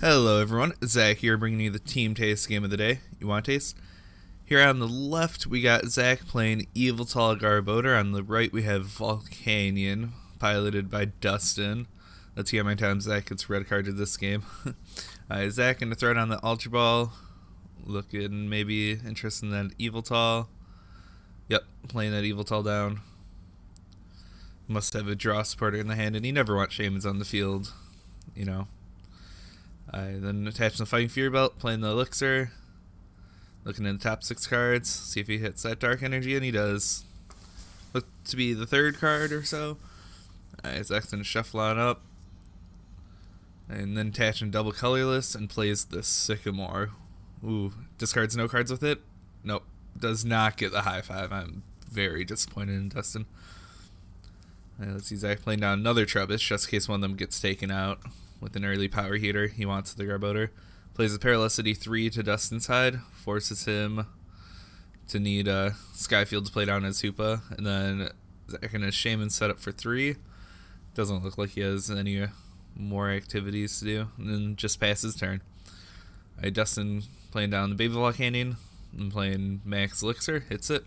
Hello everyone, Zack here bringing you the Team Taste game of the day. You want a taste? Here on the left we got Zack playing YveltalGarb. On the right we have Volcanion, piloted by Dustin. Let's see how many times Zack gets red carded this game. Zack in the threat on the Ultra Ball, looking maybe interested in that Yveltal. Yep, playing that Yveltal down. Must have a draw supporter in the hand, and you never want Shamans on the field, you know. Then attaching the Fighting Fury Belt, playing the Elixir, looking in the top 6 cards, see if he hits that Dark Energy, and he does. Look to be the 3rd card or so. Zack's gonna shuffle on up, and then attaching Double Colorless and plays the Sycamore. Ooh, discards no cards with it? Nope, does not get the high 5. I'm very disappointed in Dustin. Let's see Zack playing down another Trubbish, just in case one of them gets taken out with an early power heater. He wants the Garbodor. Plays a Paralycity 3 to Dustin's side, forces him to need Skyfield to play down his Hoopa, and then Zack and his Shaman set up for 3. Doesn't look like he has any more activities to do, and then just pass his turn. Dustin playing down the Baby Volcanion and playing Max Elixir, hits it.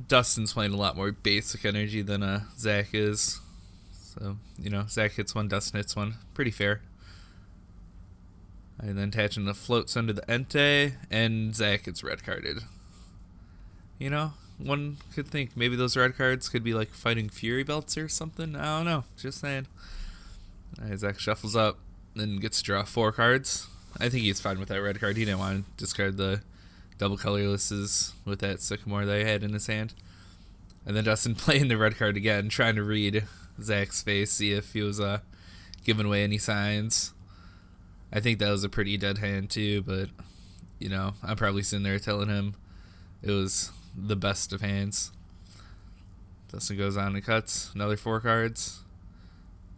Dustin's playing a lot more basic energy than Zack is. So, you know, Zack hits one, Dustin hits one. Pretty fair. And then attaching the Floats under the Entei, and Zack gets red carded. You know, one could think maybe those red cards could be like Fighting Fury Belts or something. I don't know. Just saying. Zack shuffles up, then gets to draw 4 cards. I think he's fine with that red card. He didn't want to discard the double colorlesses with that Sycamore that he had in his hand. And then Dustin playing the red card again, trying to read Zack's face, see if he was giving away any signs. I think that was a pretty dead hand too, but you know, I'm probably sitting there telling him it was the best of hands. Dustin goes on and cuts another 4 cards.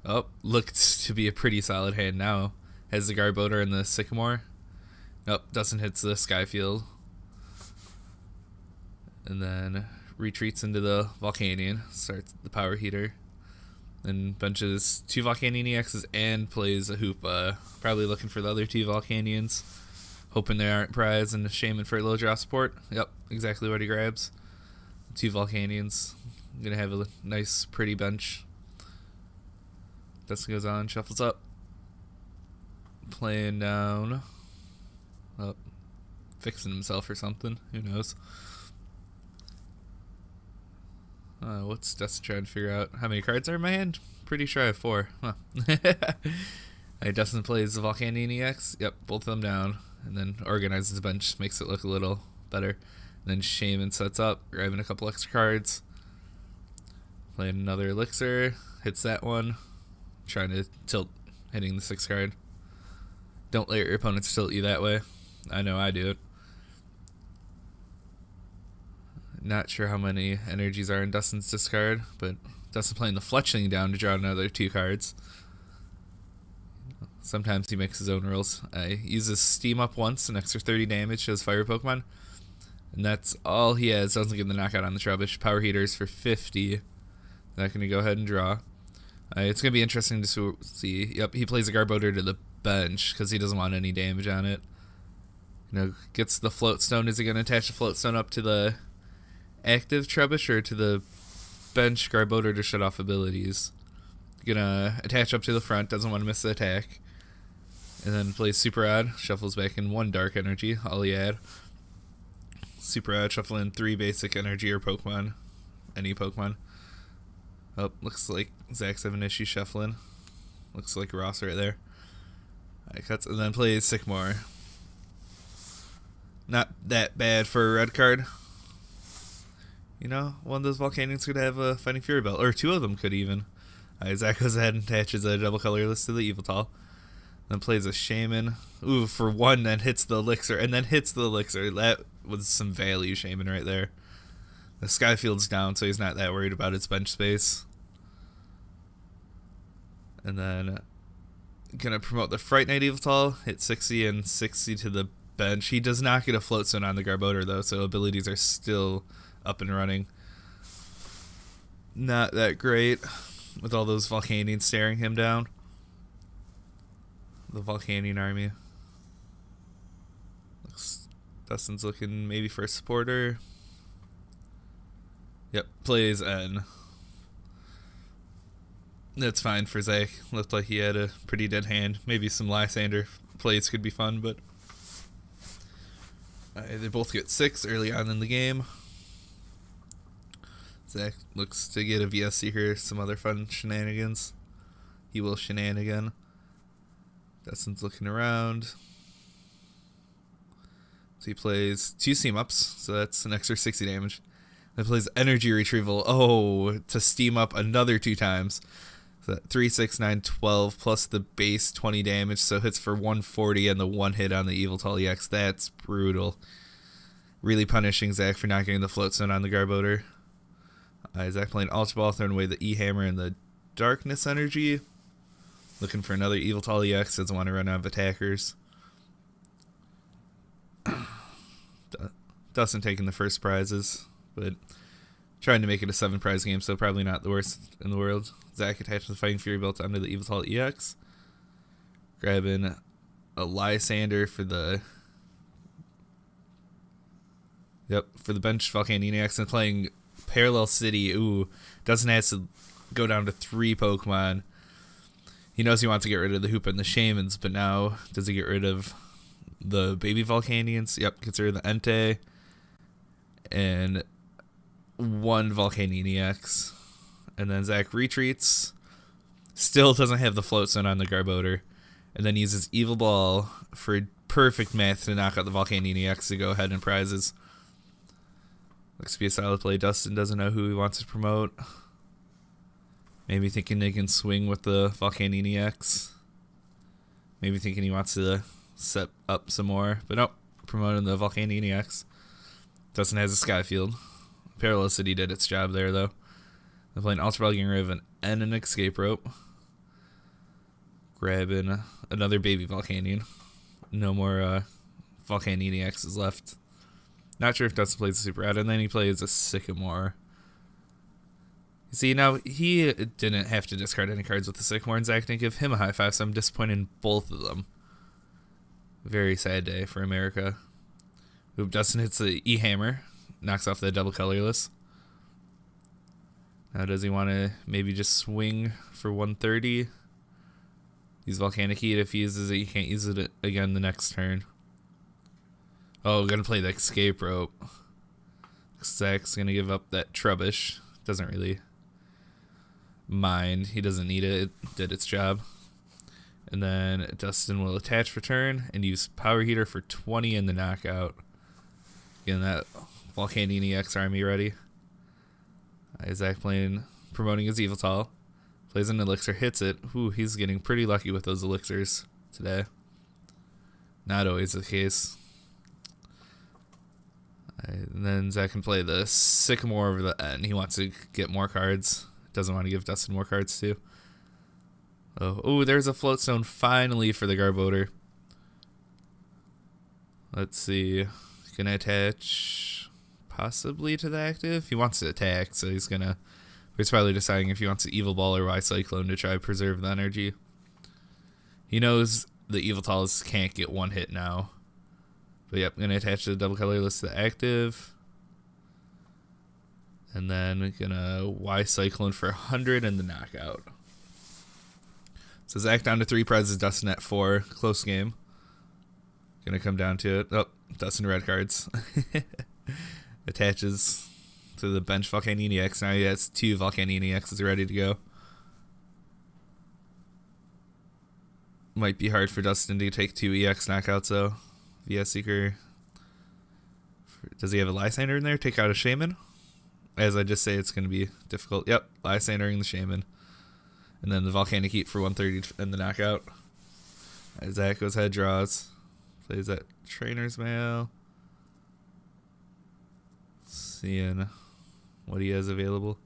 Oh, looks to be a pretty solid hand now. Has the Garbodor and the Sycamore. Nope, Dustin hits the Skyfield. And then retreats into the Volcanion, starts the power heater, then benches 2 VolcanionEXs and plays a Hoopa. Probably looking for the other 2 Volcanions, hoping they aren't prize and a Shaman for low draw support. Yep, exactly what he grabs. 2 Volcanions. Gonna have a nice, pretty bench. Dustin goes on, shuffles up, playing down. Oh, fixing himself or something. Who knows? What's Dustin trying to figure out? How many cards are in my hand? Pretty sure I have 4. Huh. Dustin plays the VolcanionEX. Yep, both of them down. And then organizes the bench, makes it look a little better. And then Shaman sets up, grabbing a couple extra cards. Playing another Elixir. Hits that one. Trying to tilt, hitting the 6 card. Don't let your opponents tilt you that way. I know I do it. Not sure how many energies are in Dustin's discard, but Dustin playing the Fletchling down to draw another 2 cards. Sometimes he makes his own rules. He uses Steam up once, an extra 30 damage to his fire Pokemon. And that's all he has. Doesn't get the knockout on the Trubbish. Power Heaters for 50. Not going to go ahead and draw. It's going to be interesting to see. Yep, he plays a Garbodor to the bench because he doesn't want any damage on it. You know, gets the Float Stone. Is he going to attach the Float Stone up to the active Trubbish or to the bench Garbodor to shut off abilities? Gonna attach up to the front, doesn't want to miss the attack. And then plays Super Odd, shuffles back in 1 Dark Energy, all he had. Super Odd, shuffle in 3 basic energy or Pokemon. Any Pokemon. Oh, looks like Zack's having an issue shuffling. Looks like Ross right there. Cuts and then plays Sycamore. Not that bad for a red card. You know, one of those Volcanions could have a Fighting Fury Belt, or 2 of them could even. Zack goes ahead and attaches a double colorless to the Yveltal. Then plays a Shaman. Ooh, for 1, then hits the Elixir, and then hits the Elixir. That was some value Shaman right there. The Skyfield's down, so he's not that worried about his bench space. And then gonna promote the Fright Knight Yveltal, hit 60 and 60 to the bench. He does not get a Float Stone on the Garbodor though, so abilities are still up and running. Not that great with all those Volcanions staring him down. the Volcanion army. Dustin's looking maybe for a supporter. Yep, plays N. That's fine for Zack. Looked like he had a pretty dead hand. Maybe some Lysander plays could be fun, but they both get 6 early on in the game. Zack looks to get a VSC here, some other fun shenanigans. He will shenanigan. Dustin's looking around. So he plays 2 steam ups, so that's an extra 60 damage. Then plays energy retrieval. Oh, to steam up another 2 times. So that 3, 6, 9, 12 plus the base 20 damage, so hits for 140 and the 1 hit on the YveltalEX. That's brutal. Really punishing Zack for not getting the float stone on the Garbodor. Zack playing Ultra Ball, throwing away the E-Hammer and the Darkness Energy. Looking for another YveltalEX, doesn't want to run out of attackers. Dustin taking the first prizes, but trying to make it a 7 prize game, so probably not the worst in the world. Zack attaches the Fighting Fury belt onto the YveltalEX. Grabbing a Lysander for the bench VolcanionEX and playing Parallel City. Ooh, Dustin has to go down to 3 Pokemon. He knows he wants to get rid of the Hoop and the Shamans, but now does he get rid of the baby Volcanions? Yep, gets rid of the Entei and 1 VolcanionEX. And then Zack retreats. Still doesn't have the float stone on the Garbodor. And then uses Evil Ball for perfect math to knock out the VolcanionEX to go ahead and prizes. Looks to be a solid play. Dustin doesn't know who he wants to promote. Maybe thinking they can swing with the VolcanionEX. Maybe thinking he wants to set up some more. But nope, promoting the VolcanionEX. Dustin has a Skyfield. Parallel City did its job there, though. They're playing Ultra Ball, getting rid of an N and an Escape Rope. Grabbing another baby Volcanion. No more VolcanionEXs left. Not sure if Dustin plays a Super Rad, and then he plays a Sycamore. You see, now he didn't have to discard any cards with the Sycamore, and Zack didn't give him a high 5, so I'm disappointed in both of them. Very sad day for America. Oop, Dustin hits the E-Hammer, knocks off the double colorless. Now does he want to maybe just swing for 130? Use Volcanic Heat. If he uses it, he can't use it again the next turn. Oh, gonna play the Escape Rope. Zack's gonna give up that Trubbish. Doesn't really mind. He doesn't need it. It did its job. And then Dustin will attach for turn and use Power Heater for 20 in the knockout. Getting that VolcanionEX army ready. Zack promoting his Yveltal. Plays an Elixir, hits it. Ooh, he's getting pretty lucky with those Elixirs today. Not always the case. And then Zack can play the Sycamore over the N. He wants to get more cards. Doesn't want to give Dustin more cards too. Oh, there's a float stone finally for the Garbodor. Let's see. Can I attach possibly to the active? He wants to attack, so he's probably deciding if he wants to Evil Ball or Y Cyclone to try to preserve the energy. He knows the Yveltals can't get 1 hit now. But yep, I'm going to attach the double colorless to the active. And then gonna Y Cyclone for 100 in the knockout. So Zack down to 3 prizes, Dustin at 4. Close game. Gonna come down to it. Oh, Dustin red cards. Attaches to the bench VolcanionEX. Now he has 2 VolcanionEXs ready to go. Might be hard for Dustin to take 2 EX knockouts though. VS Seeker. Does he have a Lysander in there? Take out a Shaman? As I just say, it's going to be difficult. Yep, Lysandering the Shaman. And then the Volcanic Heat for 130 in the knockout. Zack goes head draws. Plays that Trainer's Mail. Seeing what he has available.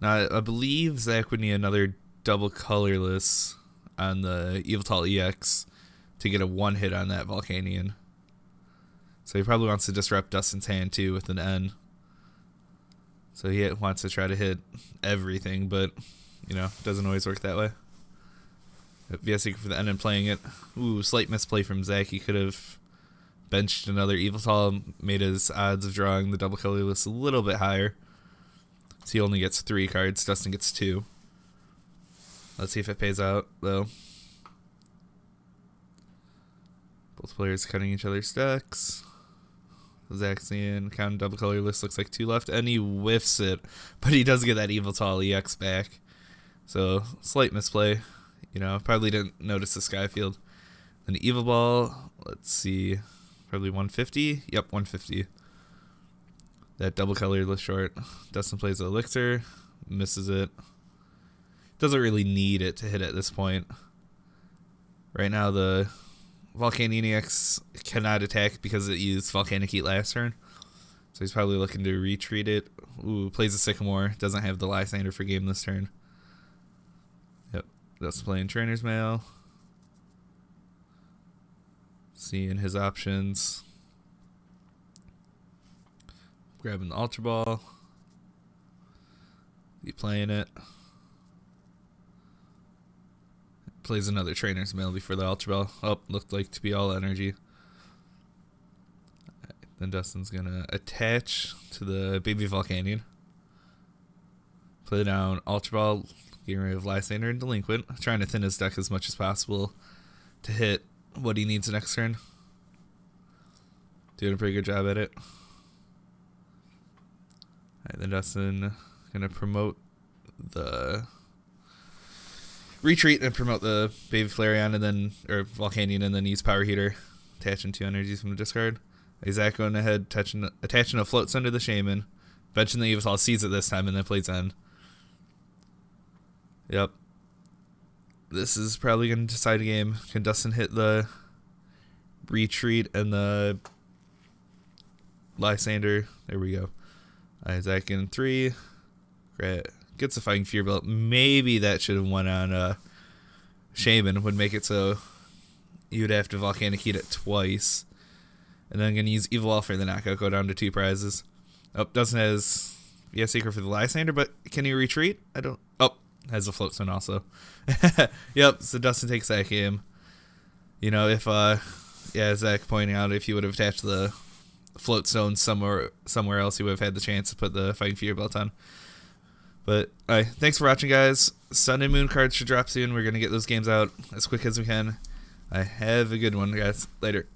Now, I believe Zack would need another double colorless on the YveltalEX to get a 1 hit on that Volcanion. So he probably wants to disrupt Dustin's hand too with an N. So he wants to try to hit everything, but, you know, it doesn't always work that way. VS Secret for the end and playing it. Ooh, slight misplay from Zack. He could have benched another Yveltal, made his odds of drawing the double colorless a little bit higher. So he only gets 3 cards. Dustin gets 2. Let's see if it pays out, though. Both players cutting each other's decks. Zack's in, counting double colorless, looks like 2 left, and he whiffs it. But he does get that YveltalEX EX back. So, slight misplay. You know, probably didn't notice the Skyfield. An Evil Ball, let's see, probably 150? Yep, 150. That double colorless short. Dustin plays the Elixir, misses it. Doesn't really need it to hit at this point. Right now, the VolcanionEX cannot attack because it used Volcanic Heat last turn. So he's probably looking to retreat it. Ooh, plays a Sycamore. Doesn't have the Lysander for game this turn. Yep, Dustin playing Trainer's Mail. Seeing his options. Grabbing the Ultra Ball. He playing it. Plays another Trainer's Mail before the Ultra Ball. Oh, looked like to be all energy. Then Dustin's going to attach to the Baby Volcanion. Play down Ultra Ball, getting rid of Lysander and Delinquent. Trying to thin his deck as much as possible to hit what he needs next turn. Doing a pretty good job at it. Alright, then Dustin going to promote the retreat and promote the Baby Flareon and then, or Volcanion, and then use Power Heater, attaching 2 energies from the discard. Zack going ahead, attaching a Float Stone to the Shaman, benching the Yveltal, sees it this time, and then plays End. Yep. This is probably going to decide a game. Can Dustin hit the retreat and the Lysander? There we go. Zack in 3. Great. Gets a Fighting Fear Belt. Maybe that should have went on Shaman. Would make it so you would have to Volcanic Heat it twice. And then I'm going to use Evil Wall for the knockout. Go down to 2 prizes. Oh, Dustin has Secret for the Lysander, but can he retreat? I don't. Oh, has a Float Stone also. Yep, so Dustin takes that game. You know, if, Zack pointing out, if he would have attached the Float Stone somewhere else, he would have had the chance to put the Fighting Fear Belt on. But, alright, thanks for watching, guys. Sun and Moon cards should drop soon. We're going to get those games out as quick as we can. Have a good one, guys. Later.